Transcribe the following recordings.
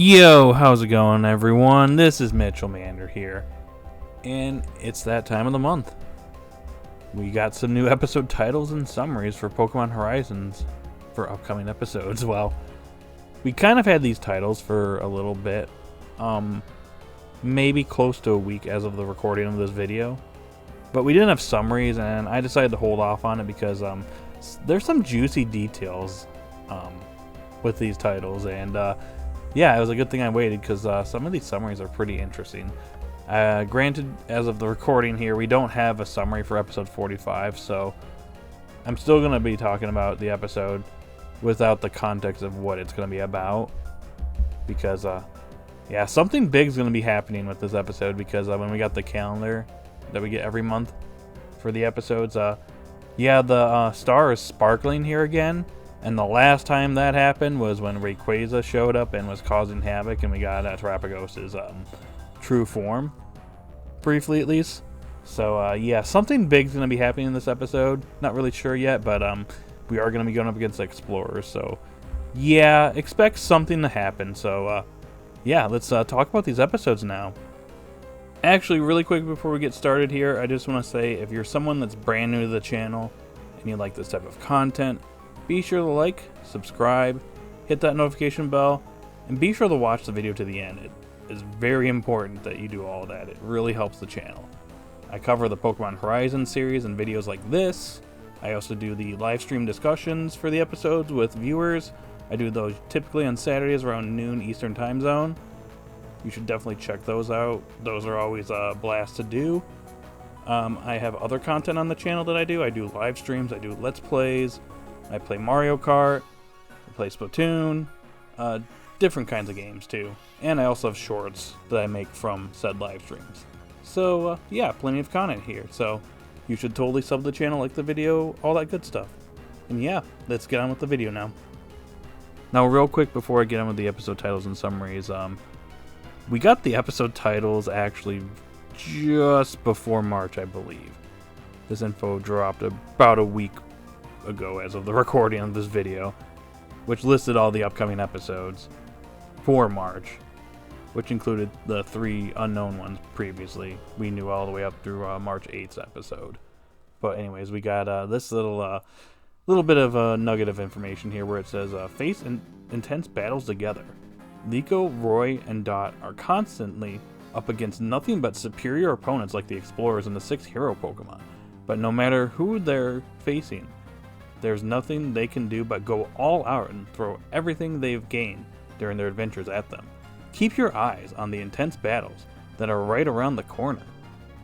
Yo, how's it going, everyone? This is Mitchell Mander here, and it's that time of the month. We got some new episode titles and summaries for Pokemon Horizons for upcoming episodes. Well, we kind of had these titles for a little bit, maybe close to a week as of the recording of this video, but we didn't have summaries, and I decided to hold off on it because there's some juicy details with these titles, and yeah, it was a good thing I waited because some of these summaries are pretty interesting. Granted, as of the recording here, we don't have a summary for episode 45, so I'm still going to be talking about the episode without the context of what it's going to be about. Because, yeah, something big is going to be happening with this episode because when we got the calendar that we get every month for the episodes, yeah, the star is sparkling here again. And the last time that happened was when Rayquaza showed up and was causing havoc, and we got Terrapagos' true form, briefly at least. So, yeah, something big's going to be happening in this episode. Not really sure yet, but we are going to be going up against the Explorers. So, yeah, expect something to happen. So, yeah, let's talk about these episodes now. Actually, really quick before we get started here, I just want to say if you're someone that's brand new to the channel and you like this type of content, be sure to like, subscribe, hit that notification bell, and be sure to watch the video to the end. It is very important that you do all of that. It really helps the channel. I cover the Pokemon Horizon series in videos like this. I also do the live stream discussions for the episodes with viewers. I do those typically on Saturdays around noon Eastern Time Zone. You should definitely check those out. Those are always a blast to do. I have other content on the channel that I do. I do live streams, I do Let's Plays, I play Mario Kart, I play Splatoon, different kinds of games too. And I also have shorts that I make from said live streams. So, yeah, plenty of content here. So, you should totally sub the channel, like the video, all that good stuff. And yeah, let's get on with the video now. Now, real quick before I get on with the episode titles and summaries, we got the episode titles actually just before March, I believe. This info dropped about a week ago as of the recording of this video, which listed all the upcoming episodes for March, which included the 3 unknown ones previously. We knew all the way up through March 8th's episode. But anyways, we got this little bit of a nugget of information here where it says, face intense battles together. Liko, Roy, and Dot are constantly up against nothing but superior opponents like the Explorers and the 6 hero Pokemon. But no matter who they're facing, there's nothing they can do but go all out and throw everything they've gained during their adventures at them. Keep your eyes on the intense battles that are right around the corner.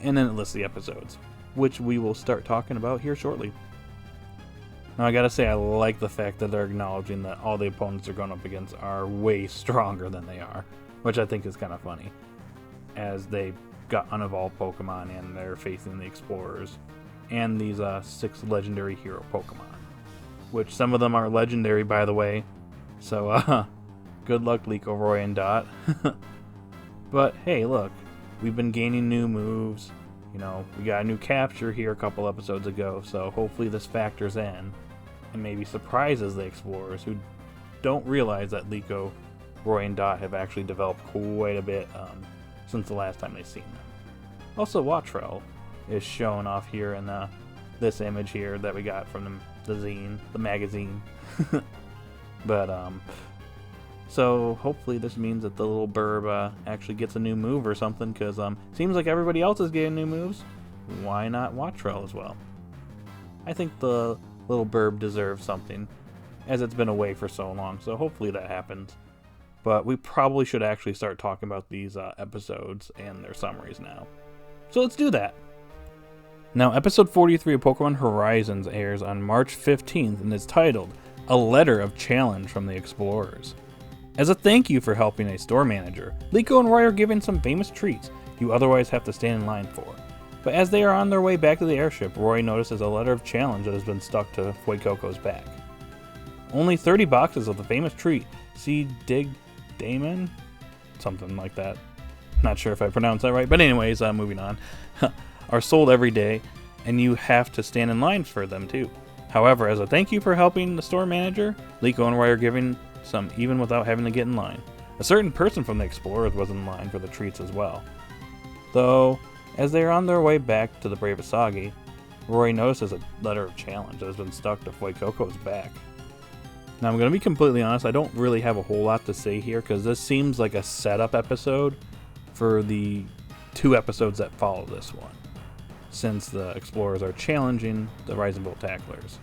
And then it lists the episodes, which we will start talking about here shortly. Now I gotta say, I like the fact that they're acknowledging that all the opponents they're going up against are way stronger than they are, which I think is kind of funny, as they got unevolved Pokemon and they're facing the Explorers and these 6 legendary hero Pokemon. Which some of them are legendary, by the way. So, good luck, Liko, Roy, and Dot. But, hey, look. We've been gaining new moves. You know, we got a new capture here a couple episodes ago. So, hopefully this factors in. And maybe surprises the Explorers who don't realize that Liko, Roy, and Dot have actually developed quite a bit since the last time they've seen them. Also, Wattrell is shown off here in this image here that we got from the zine, the magazine. But so hopefully this means that the little burb actually gets a new move or something, because seems like everybody else is getting new moves. Why not Wattrell as well? I think the little burb deserves something, as it's been away for so long, so hopefully that happens. But we probably should actually start talking about these episodes and their summaries now. So let's do that. Now, episode 43 of Pokemon Horizons airs on March 15th and is titled, A Letter of Challenge from the Explorers. As a thank you for helping a store manager, Liko and Roy are given some famous treats you otherwise have to stand in line for. But as they are on their way back to the airship, Roy notices a letter of challenge that has been stuck to Fuecoco's back. Only 30 boxes of the famous treat, See Dig Damon? Something like that. Not sure if I pronounced that right, but anyways, moving on. Are sold every day, and you have to stand in line for them too. However, as a thank you for helping the store manager, Liko and Roy are given some even without having to get in line. A certain person from the Explorers was in line for the treats as well. Though, as they are on their way back to the Bravasagi, Roy notices a letter of challenge that has been stuck to Fuecoco's back. Now, I'm going to be completely honest, I don't really have a whole lot to say here because this seems like a setup episode for the 2 episodes that follow this one, since the Explorers are challenging the Rising Bolt Tacklers.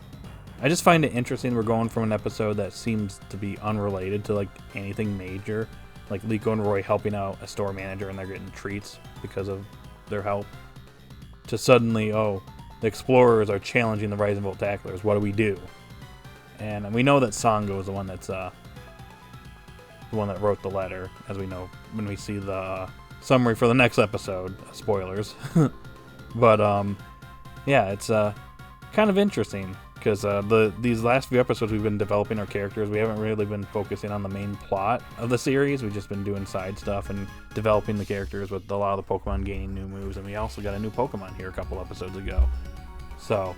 I just find it interesting we're going from an episode that seems to be unrelated to like anything major, like Liko and Roy helping out a store manager and they're getting treats because of their help, to suddenly, oh, the Explorers are challenging the Rising Bolt Tacklers. What do we do? And we know that Sango is the one that's the one that wrote the letter, as we know when we see the summary for the next episode. Spoilers. But yeah, it's kind of interesting because these last few episodes we've been developing our characters. We haven't really been focusing on the main plot of the series. We've just been doing side stuff and developing the characters with a lot of the Pokemon gaining new moves. And we also got a new Pokemon here a couple episodes ago. So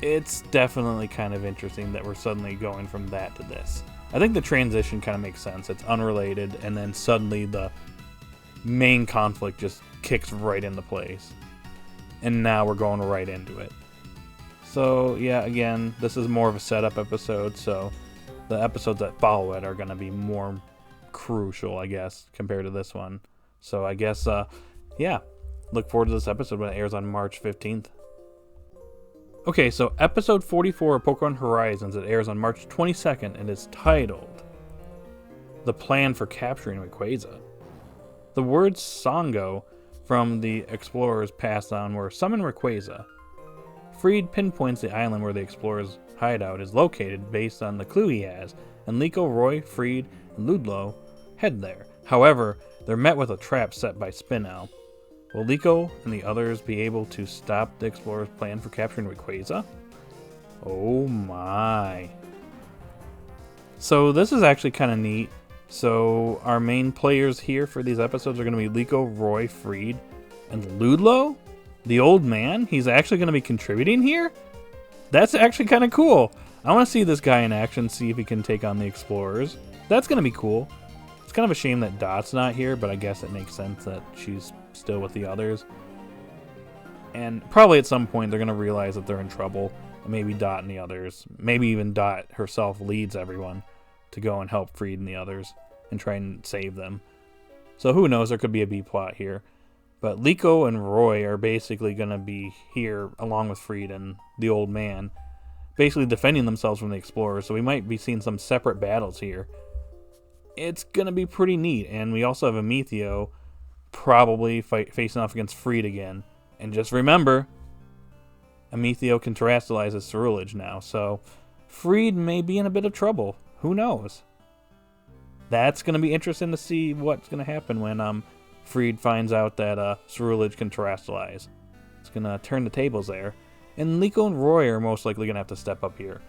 it's definitely kind of interesting that we're suddenly going from that to this. I think the transition kind of makes sense. It's unrelated, and then suddenly the main conflict just kicks right into place. And now we're going right into it. So, yeah, again, this is more of a setup episode, so the episodes that follow it are going to be more crucial, I guess, compared to this one. So I guess, yeah, look forward to this episode when it airs on March 15th. Okay, so episode 44 of Pokemon Horizons, it airs on March 22nd and is titled The Plan for Capturing Rayquaza. The words Sango from the Explorers passed on were summon Rayquaza. Freed pinpoints the island where the Explorers' hideout is located based on the clue he has, and Liko, Roy, Freed, and Ludlow head there. However, they're met with a trap set by Spinel. Will Liko and the others be able to stop the Explorers' plan for capturing Rayquaza? Oh my. So this is actually kind of neat. So our main players here for these episodes are going to be Liko, Roy, Freed, and Ludlow? The old man? He's actually going to be contributing here? That's actually kind of cool. I want to see this guy in action, see if he can take on the Explorers. That's going to be cool. It's kind of a shame that Dot's not here, but I guess it makes sense that she's still with the others. And probably at some point they're going to realize that they're in trouble. And maybe Dot and the others, maybe even Dot herself leads everyone to go and help Freed and the others and try and save them. So who knows, there could be a B plot here. But Liko and Roy are basically going to be here along with Freed and the old man, basically defending themselves from the Explorers. So we might be seeing some separate battles here. It's going to be pretty neat. And we also have Amethio probably facing off against Freed again. And just remember, Amethio can terrestrialize his Cerulege now. So Freed may be in a bit of trouble. Who knows? That's going to be interesting to see what's going to happen when Freed finds out that Cerulege can terrestrialize. It's going to turn the tables there. And Liko and Roy are most likely going to have to step up here.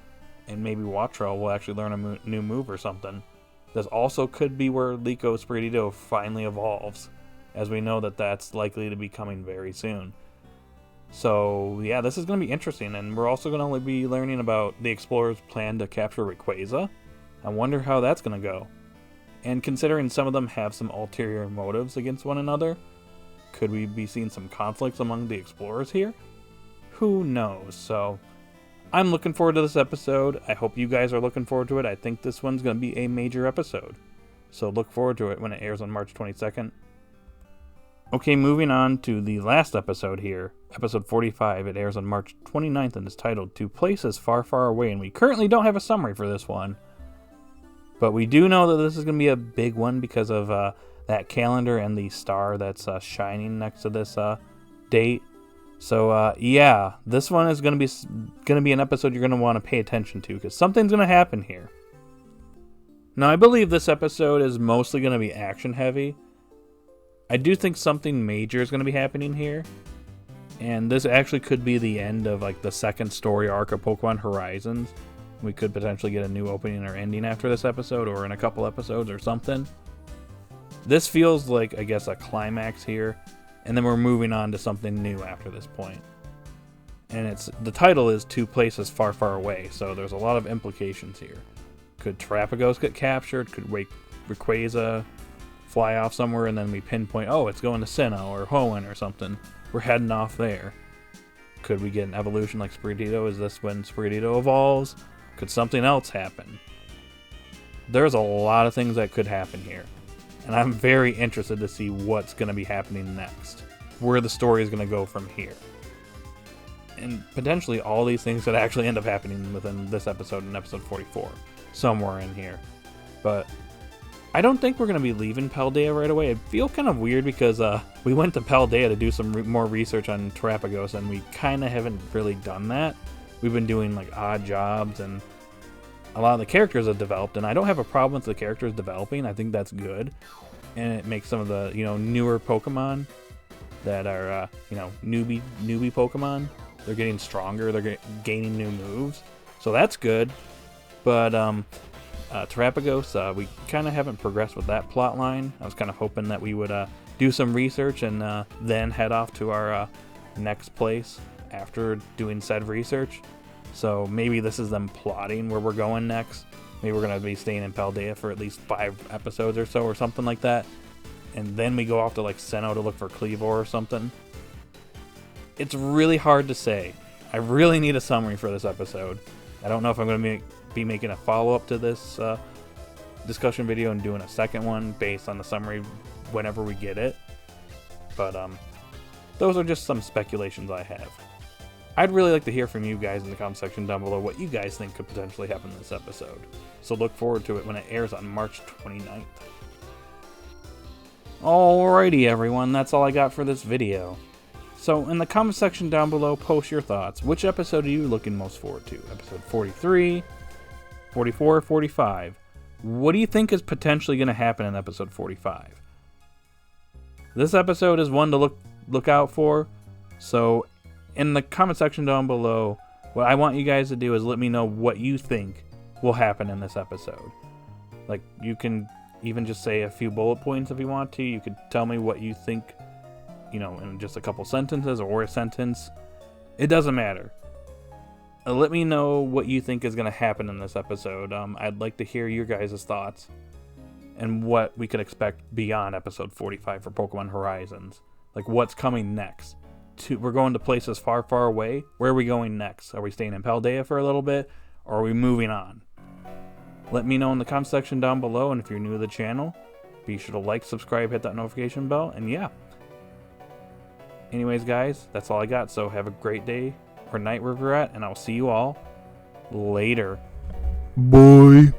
And maybe Watrel will actually learn a new move or something. This also could be where Liko's Spiritomb finally evolves, as we know that that's likely to be coming very soon. So yeah, this is going to be interesting, and we're also going to be learning about the Explorers' plan to capture Rayquaza. I wonder how that's going to go. And considering some of them have some ulterior motives against one another, could we be seeing some conflicts among the Explorers here? Who knows? So I'm looking forward to this episode. I hope you guys are looking forward to it. I think this one's going to be a major episode. So look forward to it when it airs on March 22nd. Okay, moving on to the last episode here, episode 45. It airs on March 29th and is titled To Places Far, Far Away, and we currently don't have a summary for this one. But we do know that this is going to be a big one because of that calendar and the star that's shining next to this date. So yeah, this one is going to be an episode you're going to want to pay attention to because something's going to happen here. Now, I believe this episode is mostly going to be action heavy. I do think something major is going to be happening here. And this actually could be the end of like the second story arc of Pokemon Horizons. We could potentially get a new opening or ending after this episode or in a couple episodes or something. This feels like, I guess, a climax here. And then we're moving on to something new after this point. And the title is To Places Far, Far Away. So there's a lot of implications here. Could Terapagos get captured? Could Rayquaza fly off somewhere, and then we pinpoint, oh, it's going to Sinnoh or Hoenn or something. We're heading off there. Could we get an evolution like Sprigatito? Is this when Sprigatito evolves? Could something else happen? There's a lot of things that could happen here. And I'm very interested to see what's going to be happening next. Where the story is going to go from here. And potentially all these things could actually end up happening within this episode and episode 44. Somewhere in here. But I don't think we're going to be leaving Paldea right away. I feel kind of weird because we went to Paldea to do some more research on Terapagos, and we kind of haven't really done that. We've been doing like odd jobs, and a lot of the characters have developed, and I don't have a problem with the characters developing. I think that's good. And it makes some of the, newer Pokemon that are, newbie Pokemon, they're getting stronger, they're gaining new moves. So that's good. But Terapagos, we kind of haven't progressed with that plot line. I was kind of hoping that we would do some research and then head off to our next place after doing said research. So maybe this is them plotting where we're going next. Maybe we're going to be staying in Paldea for at least 5 episodes or so, or something like that. And then we go off to like Sinnoh to look for Cleavor or something. It's really hard to say. I really need a summary for this episode. I don't know if I'm going to be making a follow-up to this discussion video and doing a second one based on the summary whenever we get it. But those are just some speculations I have. I'd really like to hear from you guys in the comment section down below what you guys think could potentially happen in this episode. So look forward to it when it airs on March 29th. Alrighty everyone, that's all I got for this video. So in the comment section down below, post your thoughts. Which episode are you looking most forward to? Episode 43, 44, or 45? What do you think is potentially going to happen in episode 45? This episode is one to look out for. So in the comment section down below, what I want you guys to do is let me know what you think will happen in this episode. Like, you can even just say a few bullet points if you want to. You could tell me what you think, in just a couple sentences or a sentence. It doesn't matter. Let me know what you think is going to happen in this episode. I'd like to hear your guys' thoughts and what we could expect beyond episode 45 for Pokemon Horizons. Like, what's coming next? We're going to places far, far away. Where are we going next? Are we staying in Paldea for a little bit, or are we moving on? Let me know in the comment section down below, and if you're new to the channel, be sure to like, subscribe, hit that notification bell, and yeah. Anyways, guys, that's all I got, so have a great day or night wherever you're at, and I'll see you all later. Bye.